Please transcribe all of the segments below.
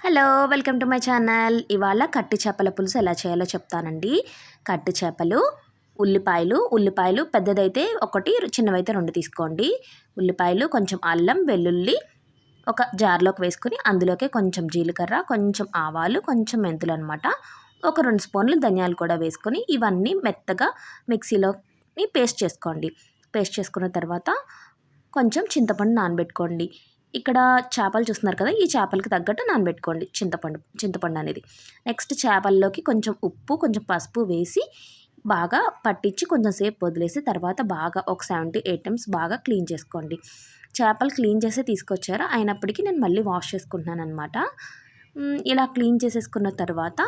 Hello welcome to my channel. ఇవాళ కట్టి చేపల పులుసు ఎలా చేయాలో చెప్తానండి. కట్టి చేపలు, ఉల్లిపాయలు పెద్దదైతే ఒకటి, చిన్నవైతే రెండు తీసుకోండి. ఉల్లిపాయలు, కొంచెం అల్లం, వెల్లుల్లి ఒక జార్లోకి వేసుకుని అందులోకి కొంచెం జీలకర్ర, కొంచెం ఆవాలు, కొంచెం మెంతులు అనమాట, ఒక 2 స్పూన్లు ధనియాలు కూడా వేసుకొని ఇవన్నీ మెత్తగా మిక్సీలోని పేస్ట్ చేసుకోండి. పేస్ట్ చేసుకున్న తర్వాత కొంచెం చింతపండు నానబెట్టుకోండి. ఇక్కడ చేపలు చూస్తున్నారు కదా, ఈ చేపలకి తగ్గట్టు నానబెట్టుకోండి చింతపండు అనేది. నెక్స్ట్ చేపల్లోకి కొంచెం ఉప్పు, కొంచెం పసుపు వేసి బాగా పట్టించి కొంచెం సేపు వదిలేసి తర్వాత బాగా ఒక 7-8 టైమ్స్ బాగా క్లీన్ చేసుకోండి. చేపలు క్లీన్ చేసి తీసుకొచ్చారు, అయినప్పటికీ నేను మళ్ళీ వాష్ చేసుకుంటున్నాను అనమాట. ఇలా క్లీన్ చేసేసుకున్న తర్వాత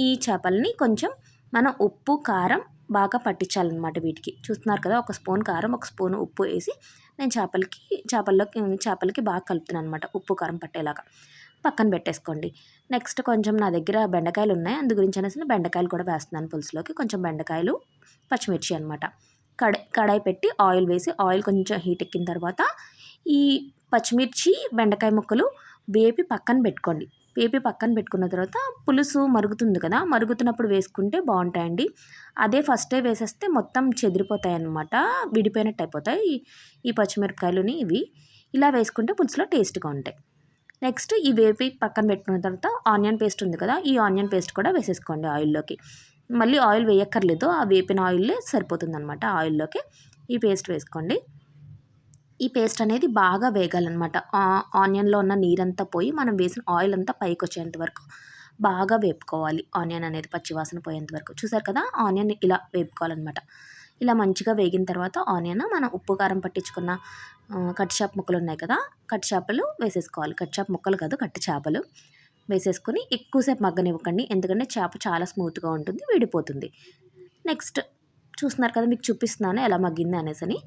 ఈ చేపల్ని కొంచెం మనం ఉప్పు, కారం బాగా పట్టించాలన్నమాట. వీటికి చూస్తున్నారు కదా, ఒక స్పూన్ కారం, ఒక స్పూన్ ఉప్పు వేసి నేను చేపలకి బాగా కలుపుతున్నాను అనమాట, ఉప్పు కారం పట్టేలాగా. పక్కన పెట్టేసుకోండి. నెక్స్ట్ కొంచెం నా దగ్గర బెండకాయలు ఉన్నాయి, అందు గురించి అనేసి బెండకాయలు కూడా వేస్తున్నాను పులుసులోకి. కొంచెం బెండకాయలు, పచ్చిమిర్చి అనమాట. కడాయి పెట్టి ఆయిల్ వేసి ఆయిల్ కొంచెం హీట్ ఎక్కిన తర్వాత ఈ పచ్చిమిర్చి, బెండకాయ ముక్కలు వేపి పక్కన పెట్టుకోండి. పక్కన పెట్టుకున్న తర్వాత పులుసు మరుగుతుంది కదా, మరుగుతున్నప్పుడు వేసుకుంటే బాగుంటాయండి. అదే ఫస్టే వేసేస్తే మొత్తం చెదిరిపోతాయి అన్నమాట, విడిపోయినట్టు అయిపోతాయి ఈ పచ్చిమిరపకాయలుని. ఇవి ఇలా వేసుకుంటే పులుసులో టేస్ట్గా ఉంటాయి. నెక్స్ట్ ఈ వేపి పక్కన పెట్టుకున్న తర్వాత ఆనియన్ పేస్ట్ ఉంది కదా, ఈ ఆనియన్ పేస్ట్ కూడా వేసేసుకోండి ఆయిల్లోకి. మళ్ళీ ఆయిల్ వేయక్కర్లేదు, ఆ వేపిన ఆయిల్లే సరిపోతుంది అనమాట. ఆయిల్లోకి ఈ పేస్ట్ వేసుకోండి. ఈ పేస్ట్ అనేది బాగా వేగాలన్నమాట. ఆనియన్లో ఉన్న నీరంతా పోయి మనం వేసిన ఆయిల్ అంతా పైకి వచ్చేంత వరకు బాగా వేపుకోవాలి. ఆనియన్ అనేది పచ్చివాసన పోయేంత వరకు. చూసారు కదా, ఆనియన్ ఇలా వేపుకోవాలన్నమాట. ఇలా మంచిగా వేగిన తర్వాత ఆనియన్ మనం ఉప్పు కారం పట్టించుకున్న కట్టి చేప ముక్కలు ఉన్నాయి కదా, కట్టి చేపలు వేసేసుకోవాలి. కట్టి చేప ముక్కలు కాదు, కట్టి చేపలు వేసేసుకొని ఎక్కువసేపు మగ్గనివ్వకండి, ఎందుకంటే చేప చాలా స్మూత్గా ఉంటుంది, విడిపోతుంది. నెక్స్ట్ చూస్తున్నారు కదా, మీకు చూపిస్తున్నాను ఎలా మగ్గింది అనేసి.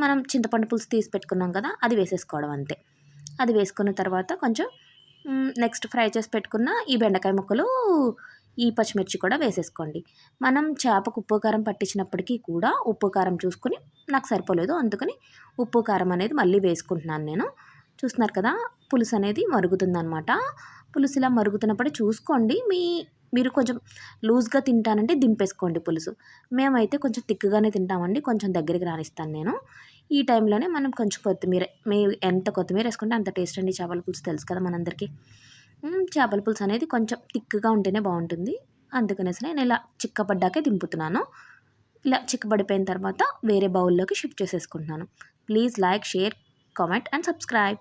మనం చింతపండు పులుసు తీసి పెట్టుకున్నాం కదా, అది వేసేసుకోవడం అంతే. అది వేసుకున్న తర్వాత కొంచెం నెక్స్ట్ ఫ్రై చేసి పెట్టుకున్న ఈ బెండకాయ ముక్కలు, ఈ పచ్చిమిర్చి కూడా వేసేసుకోండి. మనం చేపకు ఉప్పు కారం పట్టించినప్పటికీ కూడా ఉప్పు కారం చూసుకుని నాకు సరిపోలేదు, అందుకని ఉప్పు కారం అనేది మళ్ళీ వేసుకుంటున్నాను నేను. చూస్తున్నారు కదా, పులుసు అనేది మరుగుతుందన్నమాట. పులుసు ఇలా మరుగుతున్నప్పుడు చూసుకోండి, మీరు కొంచెం లూజ్గా తింటానంటే దింపేసుకోండి పులుసు. మేమైతే కొంచెం తిక్కుగానే తింటామండి, కొంచెం దగ్గరికి రానిస్తాను నేను. ఈ టైంలోనే మనం కొంచెం కొత్తిమీర, మీరు ఎంత కొత్తిమీర వేసుకుంటే అంత టేస్ట్ అండి. చేపల పులుసు తెలుసు కదా మనందరికీ. చేపల పులుసు అనేది కొంచెం తిక్కుగా ఉంటేనే బాగుంటుంది, అందుకనేసి నేను ఇలా చిక్కబడ్డాకే దింపుతున్నాను. ఇలా చిక్కబడిపోయిన తర్వాత వేరే బౌల్లోకి షిఫ్ట్ చేసేసుకుంటున్నాను. Please like, share, comment and subscribe.